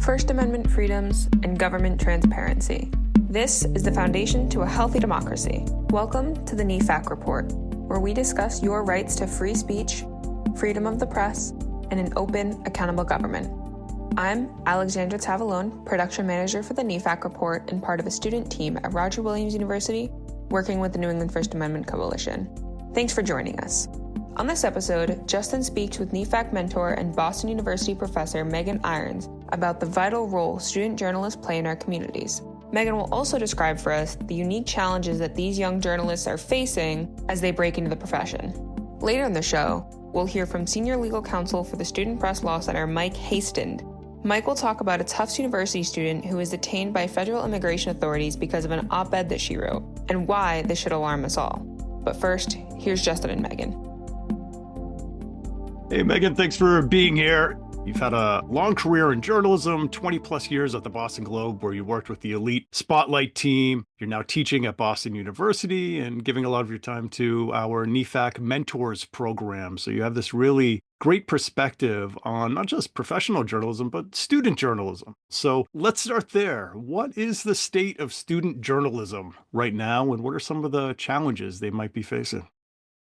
First Amendment freedoms, and government transparency. This is the foundation to a healthy democracy. Welcome to the NEFAC Report, where we discuss your rights to free speech, freedom of the press, and an open, accountable government. I'm Alexandra Tavalone, production manager for the NEFAC Report and part of a student team at Roger Williams University, working with the New England First Amendment Coalition. Thanks for joining us. On this episode, Justin speaks with NEFAC mentor and Boston University professor Meghan Irons about the vital role student journalists play in our communities. Meghan will also describe for us the unique challenges that these young journalists are facing as they break into the profession. Later in the show, we'll hear from senior legal counsel for the Student Press Law Center, Mike Hiestand. Mike will talk about a Tufts University student who was detained by federal immigration authorities because of an op-ed that she wrote, and why this should alarm us all. But first, here's Justin and Meghan. Hey, Meghan, thanks for being here. You've had a long career in journalism, 20 plus years at the Boston Globe, where you worked with the elite Spotlight team. You're now teaching at Boston University and giving a lot of your time to our NEFAC Mentors program. So you have this really great perspective on not just professional journalism, but student journalism. So let's start there. What is the state of student journalism right now, and what are some of the challenges they might be facing?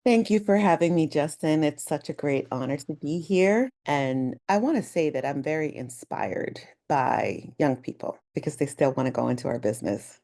Thank you for having me, Justin. It's such a great honor to be here. And I want to say that I'm very inspired by young people because they still want to go into our business.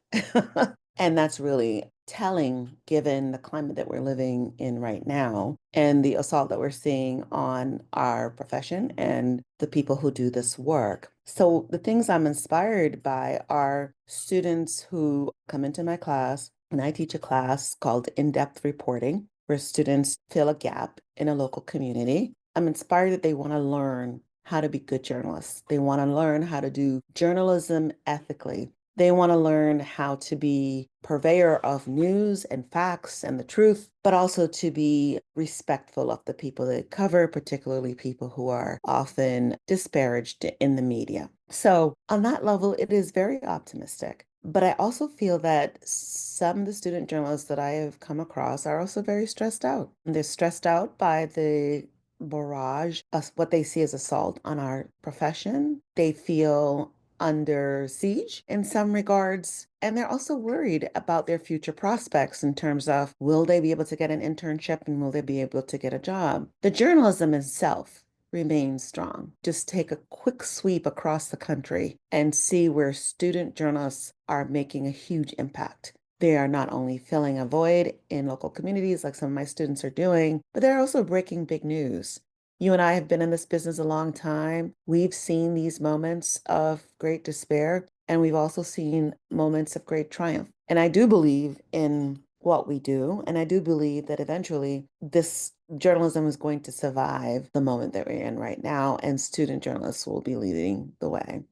And that's really telling given the climate that we're living in right now and the assault that we're seeing on our profession and the people who do this work. So the things I'm inspired by are students who come into my class, and I teach a class called In-Depth Reporting, where students fill a gap in a local community. I'm inspired that they want to learn how to be good journalists. They want to learn how to do journalism ethically. They want to learn how to be purveyor of news and facts and the truth, but also to be respectful of the people they cover, particularly people who are often disparaged in the media. So on that level, it is very optimistic. But I also feel that some of the student journalists that I have come across are also very stressed out. They're stressed out by the barrage of what they see as assault on our profession. They feel under siege in some regards, and they're also worried about their future prospects in terms of will they be able to get an internship and will they be able to get a job? The journalism itself remains strong. Just take a quick sweep across the country and see where student journalists are making a huge impact. They are not only filling a void in local communities like some of my students are doing, but they're also breaking big news. You and I have been in this business a long time. We've seen these moments of great despair, and we've also seen moments of great triumph. And I do believe in what we do, and I do believe that eventually this journalism is going to survive the moment that we're in right now, and student journalists will be leading the way.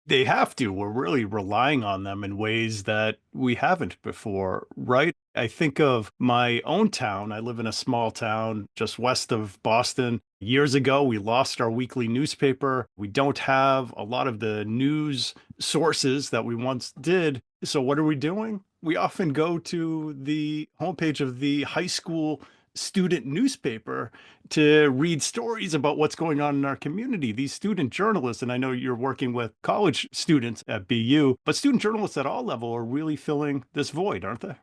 They have to. We're really relying on them in ways that we haven't before, right? I think of my own town. I live in a small town just west of Boston. Years ago, we lost our weekly newspaper. We don't have a lot of the news sources that we once did. So what are we doing? We often go to the homepage of the high school student newspaper to read stories about what's going on in our community. These student journalists, and I know you're working with college students at BU, but student journalists at all level are really filling this void, aren't they?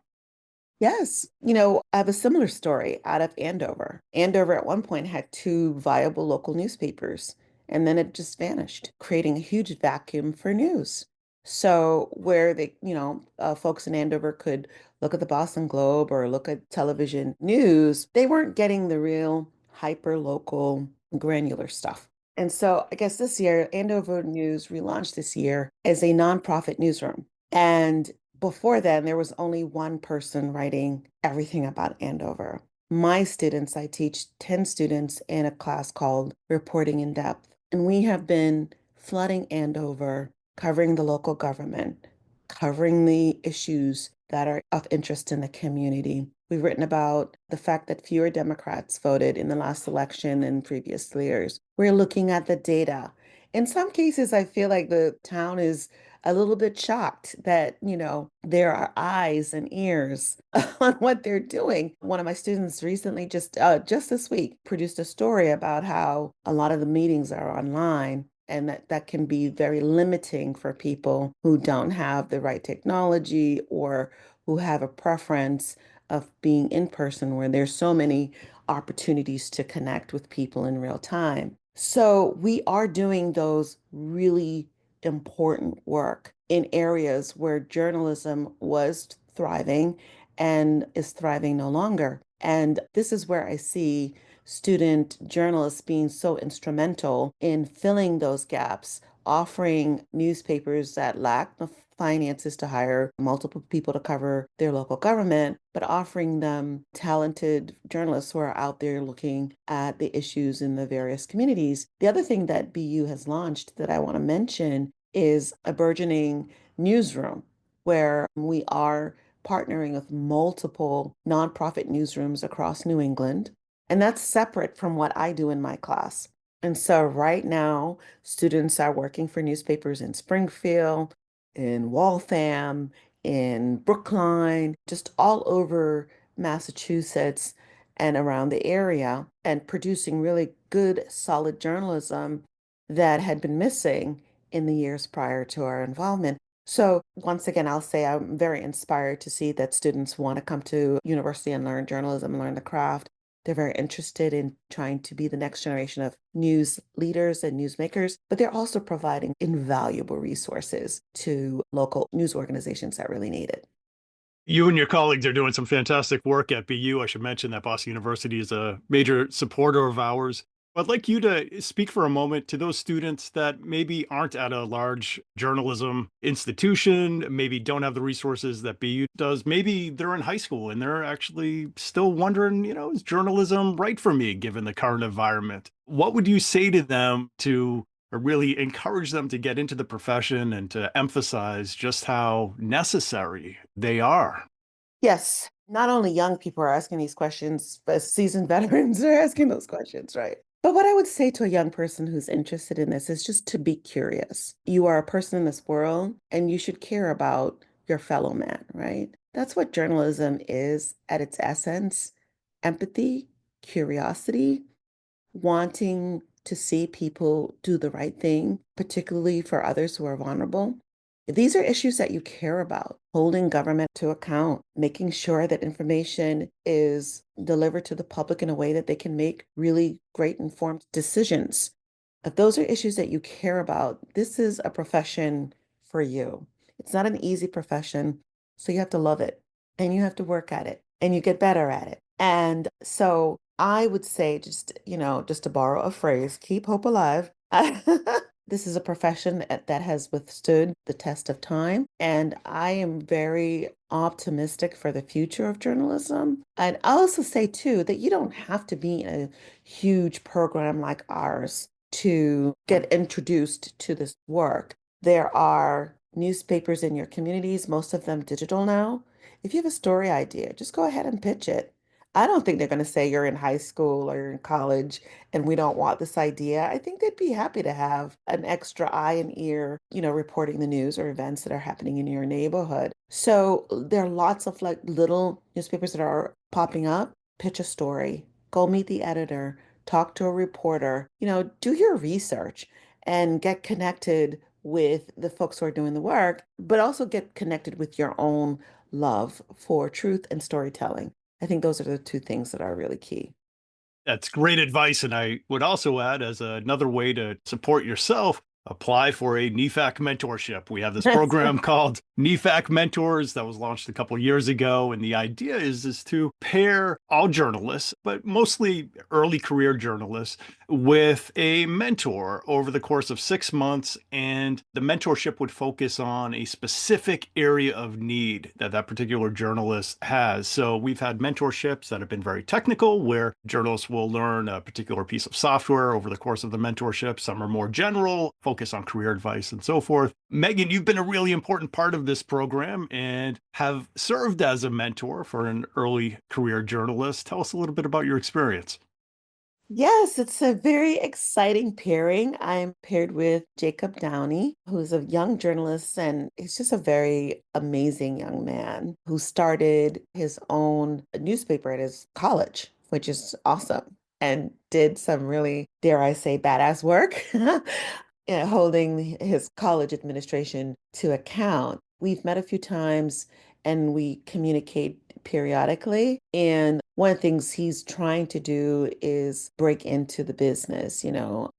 Yes. I have a similar story out of Andover. Andover at one point had two viable local newspapers, and then it just vanished, creating a huge vacuum for news. So where folks in Andover could look at the Boston Globe or look at television news, they weren't getting the real hyper local granular stuff. And so I guess this year, Andover News relaunched this year as a nonprofit newsroom. And before then, there was only one person writing everything about Andover. My students, I teach 10 students in a class called Reporting in Depth. And we have been flooding Andover, covering the local government, covering the issues that are of interest in the community. We've written about the fact that fewer Democrats voted in the last election than previous years. We're looking at the data. In some cases, I feel like the town is a little bit shocked that, there are eyes and ears on what they're doing. One of my students recently, just this week, produced a story about how a lot of the meetings are online. And that can be very limiting for people who don't have the right technology or who have a preference of being in person where there's so many opportunities to connect with people in real time. So we are doing those really important work in areas where journalism was thriving and is thriving no longer. And this is where I see student journalists being so instrumental in filling those gaps, offering newspapers that lack the finances to hire multiple people to cover their local government, but offering them talented journalists who are out there looking at the issues in the various communities. The other thing that BU has launched that I want to mention is a burgeoning newsroom where we are partnering with multiple nonprofit newsrooms across New England. And that's separate from what I do in my class. And so right now, students are working for newspapers in Springfield, in Waltham, in Brookline, just all over Massachusetts and around the area, and producing really good, solid journalism that had been missing in the years prior to our involvement. So once again, I'll say I'm very inspired to see that students want to come to university and learn journalism and learn the craft. They're very interested in trying to be the next generation of news leaders and newsmakers, but they're also providing invaluable resources to local news organizations that really need it. You and your colleagues are doing some fantastic work at BU. I should mention that Boston University is a major supporter of ours. I'd like you to speak for a moment to those students that maybe aren't at a large journalism institution, maybe don't have the resources that BU does. Maybe they're in high school and they're actually still wondering, is journalism right for me given the current environment? What would you say to them to really encourage them to get into the profession and to emphasize just how necessary they are? Yes, not only young people are asking these questions, but seasoned veterans are asking those questions, right? But what I would say to a young person who's interested in this is just to be curious. You are a person in this world and you should care about your fellow man, right? That's what journalism is at its essence: empathy, curiosity, wanting to see people do the right thing, particularly for others who are vulnerable. These are issues that you care about, holding government to account, making sure that information is delivered to the public in a way that they can make really great informed decisions. If those are issues that you care about, this is a profession for you. It's not an easy profession, so you have to love it and you have to work at it and you get better at it. And so I would say, just to borrow a phrase, keep hope alive. This is a profession that has withstood the test of time, and I am very optimistic for the future of journalism. And I also say, too, that you don't have to be in a huge program like ours to get introduced to this work. There are newspapers in your communities, most of them digital now. If you have a story idea, just go ahead and pitch it. I don't think they're going to say you're in high school or you're in college and we don't want this idea. I think they'd be happy to have an extra eye and ear, reporting the news or events that are happening in your neighborhood. So there are lots of like little newspapers that are popping up. Pitch a story, go meet the editor, talk to a reporter, do your research and get connected with the folks who are doing the work, but also get connected with your own love for truth and storytelling. I think those are the two things that are really key. That's great advice. And I would also add, as another way to support yourself, apply for a NEFAC mentorship. We have this program called NEFAC Mentors that was launched a couple of years ago. And the idea is to pair all journalists, but mostly early career journalists, with a mentor over the course of 6 months. And the mentorship would focus on a specific area of need that that particular journalist has. So we've had mentorships that have been very technical, where journalists will learn a particular piece of software over the course of the mentorship. Some are more general, focus on career advice and so forth. Meghan, you've been a really important part of this program and have served as a mentor for an early career journalist. Tell us a little bit about your experience. Yes, it's a very exciting pairing. I'm paired with Jacob Downey, who's a young journalist, and he's just a very amazing young man who started his own newspaper at his college, which is awesome, and did some really, dare I say, badass work. holding his college administration to account. We've met a few times and we communicate periodically. And one of the things he's trying to do is break into the business,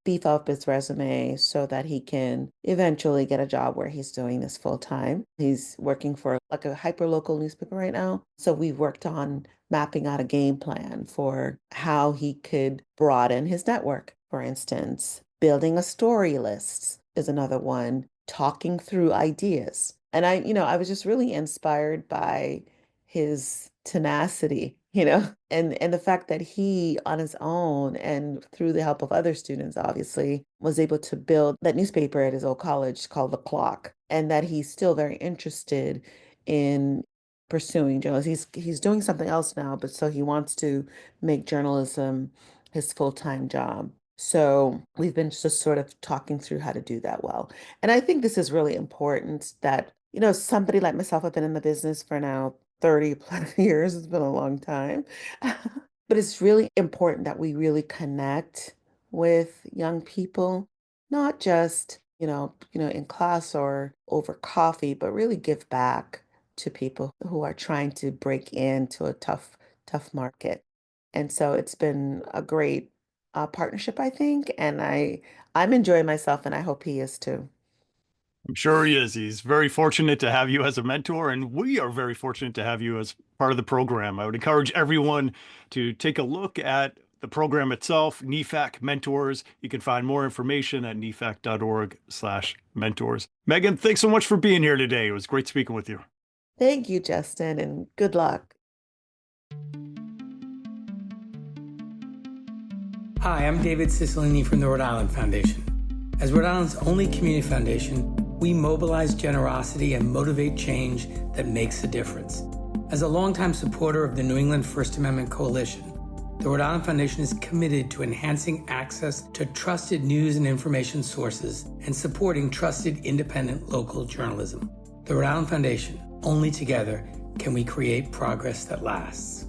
beef up his resume so that he can eventually get a job where he's doing this full time. He's working for like a hyper local newspaper right now. So we've worked on mapping out a game plan for how he could broaden his network, for instance. Building a story list is another one, talking through ideas. And I was just really inspired by his tenacity, and the fact that he on his own and through the help of other students, obviously, was able to build that newspaper at his old college called The Clock, and that he's still very interested in pursuing journalism. He's doing something else now, but so he wants to make journalism his full-time job. So we've been just sort of talking through how to do that well. And I think this is really important that, somebody like myself, I've been in the business for now 30 plus years. It's been a long time. But it's really important that we really connect with young people, not just, in class or over coffee, but really give back to people who are trying to break into a tough market. And so it's been a great partnership, I think, and I'm enjoying myself, and I hope he is too. I'm sure he is. He's very fortunate to have you as a mentor, and we are very fortunate to have you as part of the program. I would encourage everyone to take a look at the program itself, NEFAC Mentors. You can find more information at nefac.org/mentors. Meghan, thanks so much for being here today. It was great speaking with you. Thank you, Justin, and good luck. Hi, I'm David Cicilline from the Rhode Island Foundation. As Rhode Island's only community foundation, we mobilize generosity and motivate change that makes a difference. As a longtime supporter of the New England First Amendment Coalition, the Rhode Island Foundation is committed to enhancing access to trusted news and information sources and supporting trusted independent local journalism. The Rhode Island Foundation, only together can we create progress that lasts.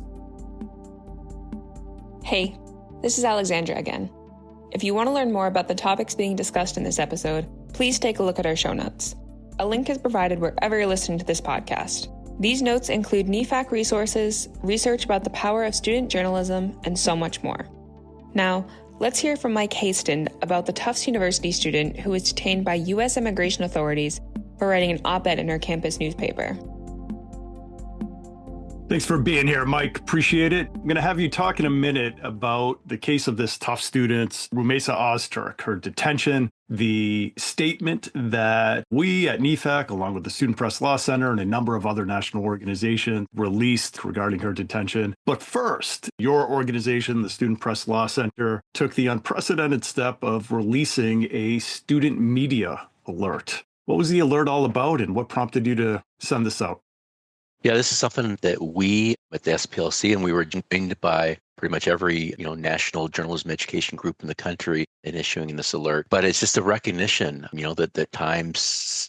Hey, this is Alexandra again. If you want to learn more about the topics being discussed in this episode, please take a look at our show notes. A link is provided wherever you're listening to this podcast. These notes include NEFAC resources, research about the power of student journalism, and so much more. Now, let's hear from Mike Hiestand about the Tufts University student who was detained by U.S. immigration authorities for writing an op-ed in our campus newspaper. Thanks for being here, Mike. Appreciate it. I'm going to have you talk in a minute about the case of this Tufts student, Rumeysa Ozturk, her detention, the statement that we at NEFAC, along with the Student Press Law Center and a number of other national organizations, released regarding her detention. But first, your organization, the Student Press Law Center, took the unprecedented step of releasing a student media alert. What was the alert all about, and what prompted you to send this out? Yeah, this is something that we at the SPLC, and we were joined by pretty much every national journalism education group in the country in issuing this alert. But it's just a recognition, that the times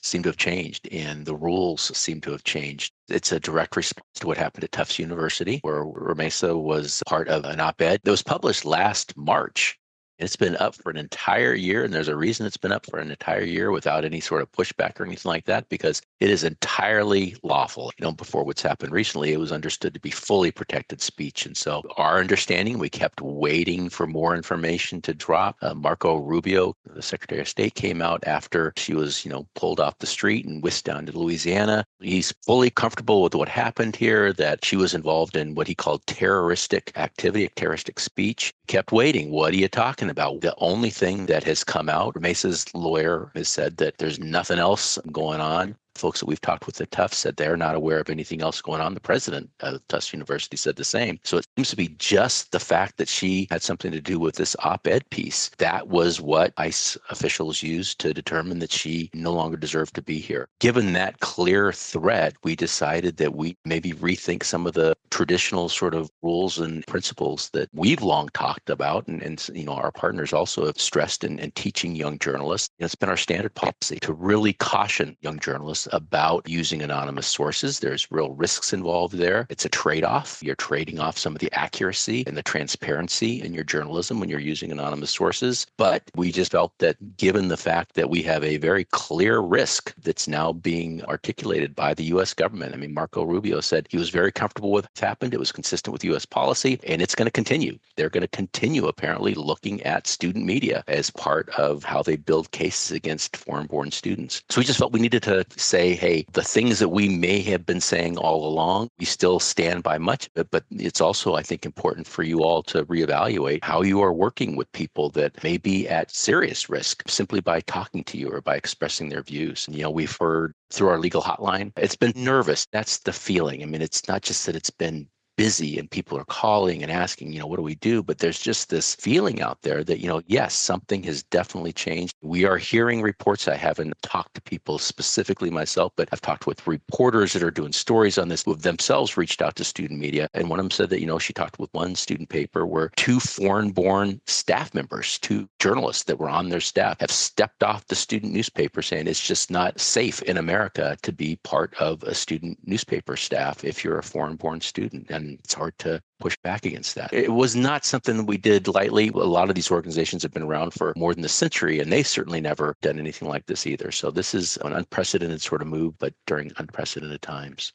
seem to have changed and the rules seem to have changed. It's a direct response to what happened at Tufts University, where Rumeysa was part of an op-ed that was published last March. It's been up for an entire year, and there's a reason it's been up for an entire year without any sort of pushback or anything like that, because it is entirely lawful. Before what's happened recently, it was understood to be fully protected speech. And so our understanding, we kept waiting for more information to drop. Marco Rubio, the Secretary of State, came out after she was, pulled off the street and whisked down to Louisiana. He's fully comfortable with what happened here, that she was involved in what he called terroristic activity, terroristic speech. Kept waiting. What are you talking about? The only thing that has come out, Rumeysa's lawyer has said that there's nothing else going on. Folks that we've talked with at Tufts said they're not aware of anything else going on. The president of Tufts University said the same. So it seems to be just the fact that she had something to do with this op-ed piece. That was what ICE officials used to determine that she no longer deserved to be here. Given that clear threat, we decided that we maybe rethink some of the traditional sort of rules and principles that we've long talked about, and our partners also have stressed in teaching young journalists. It's been our standard policy to really caution young journalists cautious about using anonymous sources. There's real risks involved there. It's a trade-off. You're trading off some of the accuracy and the transparency in your journalism when you're using anonymous sources. But we just felt that given the fact that we have a very clear risk that's now being articulated by the U.S. government. I mean, Marco Rubio said he was very comfortable with what's happened. It was consistent with U.S. policy, and it's going to continue. They're going to continue, apparently, looking at student media as part of how they build cases against foreign-born students. So we just felt we needed to say, hey, the things that we may have been saying all along, we still stand by much of it, but it's also, I think, important for you all to reevaluate how you are working with people that may be at serious risk simply by talking to you or by expressing their views. And, we've heard through our legal hotline, it's been nervous. That's the feeling. I mean, it's not just that it's been busy and people are calling and asking, what do we do? But there's just this feeling out there that, yes, something has definitely changed. We are hearing reports. I haven't talked to people specifically myself, but I've talked with reporters that are doing stories on this who have themselves reached out to student media. And one of them said that, she talked with one student paper where 2 foreign-born staff members, 2 journalists that were on their staff have stepped off the student newspaper saying it's just not safe in America to be part of a student newspaper staff if you're a foreign-born student. And it's hard to push back against that. It was not something that we did lightly. A lot of these organizations have been around for more than a century, and they certainly never done anything like this either. So this is an unprecedented sort of move, but during unprecedented times.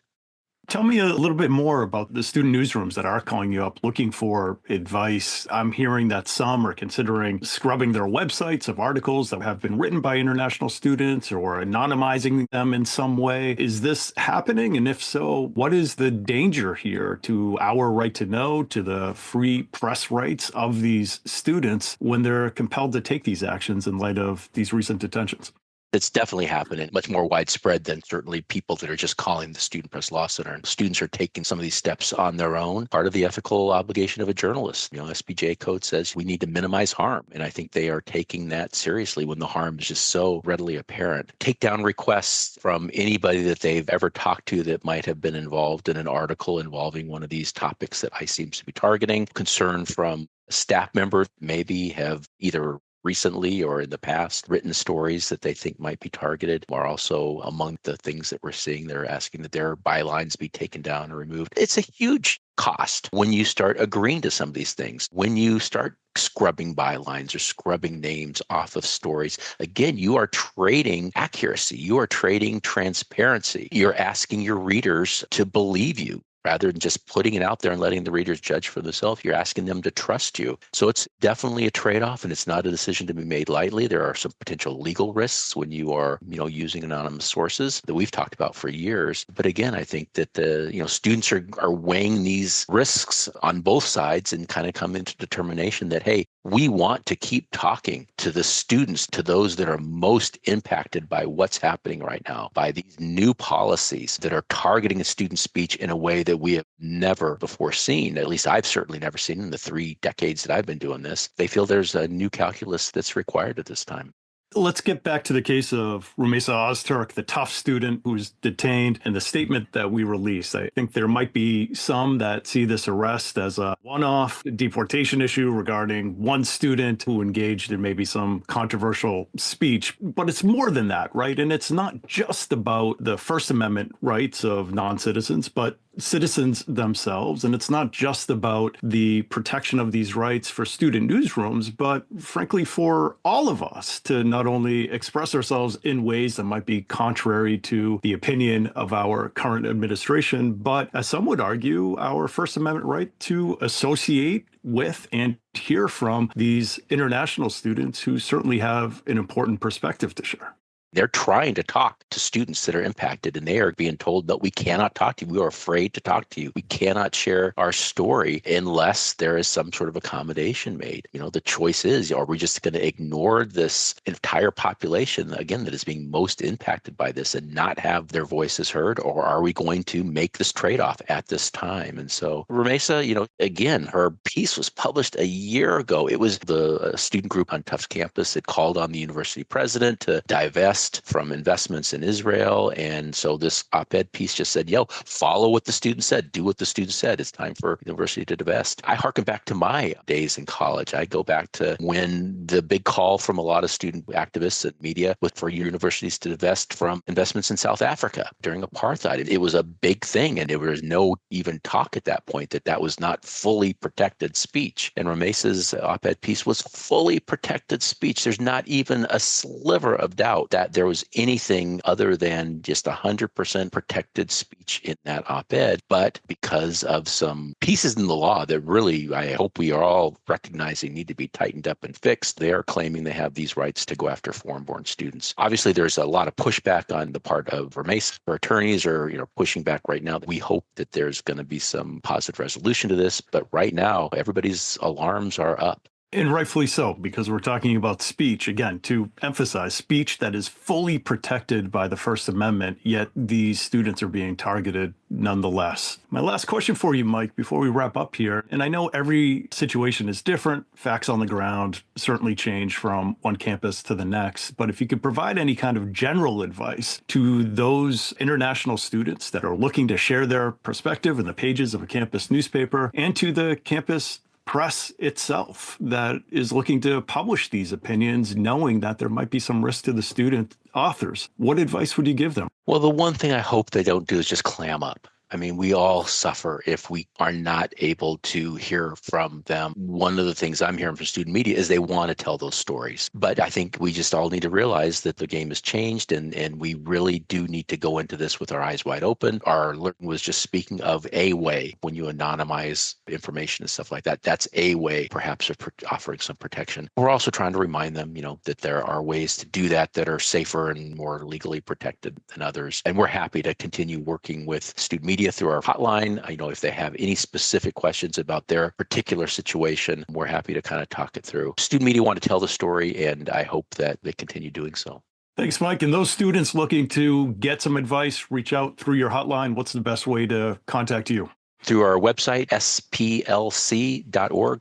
Tell me a little bit more about the student newsrooms that are calling you up looking for advice. I'm hearing that some are considering scrubbing their websites of articles that have been written by international students or anonymizing them in some way. Is this happening? And if so, what is the danger here to our right to know, to the free press rights of these students when they're compelled to take these actions in light of these recent detentions? It's definitely happening, much more widespread than certainly people that are just calling the Student Press Law Center. And students are taking some of these steps on their own, part of the ethical obligation of a journalist. SBJ code says we need to minimize harm. And I think they are taking that seriously when the harm is just so readily apparent. Takedown requests from anybody that they've ever talked to that might have been involved in an article involving one of these topics that ICE seems to be targeting. Concern from staff members maybe have either recently or in the past written stories that they think might be targeted are also among the things that we're seeing. They're asking that their bylines be taken down or removed. It's a huge cost when you start agreeing to some of these things. When you start scrubbing bylines or scrubbing names off of stories, again, you are trading accuracy. You are trading transparency. You're asking your readers to believe you. Rather than just putting it out there and letting the readers judge for themselves, you're asking them to trust you. So it's definitely a trade-off, and it's not a decision to be made lightly. There are some potential legal risks when you are, using anonymous sources that we've talked about for years. But again, I think that the, students are weighing these risks on both sides and kind of come into determination that, hey, we want to keep talking to the students, to those that are most impacted by what's happening right now, by these new policies that are targeting student speech in a way that we have never before seen. At least I've certainly never seen in the 3 decades that I've been doing this. They feel there's a new calculus that's required at this time. Let's get back to the case of Rumeysa Ozturk, the tough student who's detained, and the statement that we released. I think there might be some that see this arrest as a one-off deportation issue regarding one student who engaged in maybe some controversial speech, but it's more than that, right? And it's not just about the First Amendment rights of non-citizens, but citizens themselves. And it's not just about the protection of these rights for student newsrooms, but frankly, for all of us to not only express ourselves in ways that might be contrary to the opinion of our current administration, but as some would argue, our First Amendment right to associate with and hear from these international students who certainly have an important perspective to share. They're trying to talk to students that are impacted, and they are being told that we cannot talk to you. We are afraid to talk to you. We cannot share our story unless there is some sort of accommodation made. The choice is, are we just going to ignore this entire population, again, that is being most impacted by this and not have their voices heard? Or are we going to make this trade-off at this time? And so Rumeysa, again, her piece was published a year ago. It was the student group on Tufts campus that called on the university president to divest divest from investments in Israel. And so this op-ed piece just said, follow what the student said, do what the student said. It's time for the university to divest. I harken back to my days in college. I go back to when the big call from a lot of student activists and media was for universities to divest from investments in South Africa during apartheid. It was a big thing, and there was no even talk at that point that was not fully protected speech. And Ramesa's op-ed piece was fully protected speech. There's not even a sliver of doubt that there was anything other than just 100% protected speech in that op-ed. But because of some pieces in the law that really, I hope we are all recognizing need to be tightened up and fixed, they are claiming they have these rights to go after foreign-born students. Obviously, there's a lot of pushback on the part of Ramesa. Her attorneys are pushing back right now. We hope that there's going to be some positive resolution to this. But right now, everybody's alarms are up. And rightfully so, because we're talking about speech, again, to emphasize speech that is fully protected by the First Amendment, yet these students are being targeted nonetheless. My last question for you, Mike, before we wrap up here, and I know every situation is different, facts on the ground certainly change from one campus to the next, but if you could provide any kind of general advice to those international students that are looking to share their perspective in the pages of a campus newspaper, and to the campus press itself that is looking to publish these opinions, knowing that there might be some risk to the student authors, what advice would you give them? Well, the one thing I hope they don't do is just clam up. I mean, we all suffer if we are not able to hear from them. One of the things I'm hearing from student media is they want to tell those stories. But I think we just all need to realize that the game has changed, and we really do need to go into this with our eyes wide open. Our alert was just speaking of a way when you anonymize information and stuff like that. That's a way perhaps of offering some protection. We're also trying to remind them, that there are ways to do that that are safer and more legally protected than others. And we're happy to continue working with student media through our hotline. If they have any specific questions about their particular situation, we're happy to kind of talk it through. Student media want to tell the story, and I hope that they continue doing so. Thanks, Mike. And those students looking to get some advice, reach out through your hotline. What's the best way to contact you? Through our website, splc.org,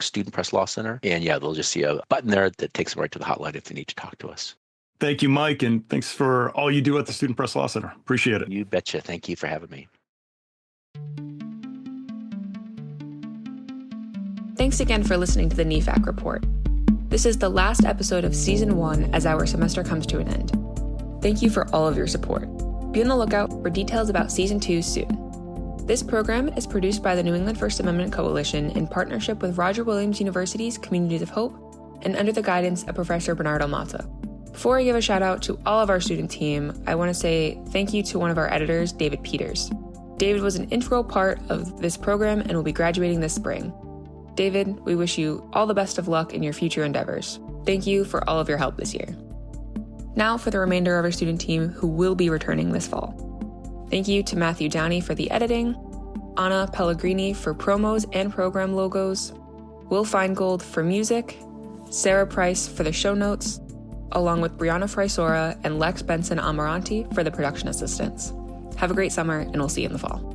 Student Press Law Center. And they'll just see a button there that takes them right to the hotline if they need to talk to us. Thank you, Mike. And thanks for all you do at the Student Press Law Center. Appreciate it. You betcha. Thank you for having me. Thanks again for listening to the NEFAC Report. This is the last episode of Season 1 as our semester comes to an end. Thank you for all of your support. Be on the lookout for details about Season 2 soon. This program is produced by the New England First Amendment Coalition in partnership with Roger Williams University's Communities of Hope and under the guidance of Professor Bernardo Mata. Before I give a shout out to all of our student team, I want to say thank you to one of our editors, David Peters. David was an integral part of this program and will be graduating this spring. David, we wish you all the best of luck in your future endeavors. Thank you for all of your help this year. Now for the remainder of our student team who will be returning this fall. Thank you to Matthew Downey for the editing, Anna Pellegrini for promos and program logos, Will Feingold for music, Sarah Price for the show notes, along with Brianna Frysora and Lex Benson Amaranti for the production assistants. Have a great summer, and we'll see you in the fall.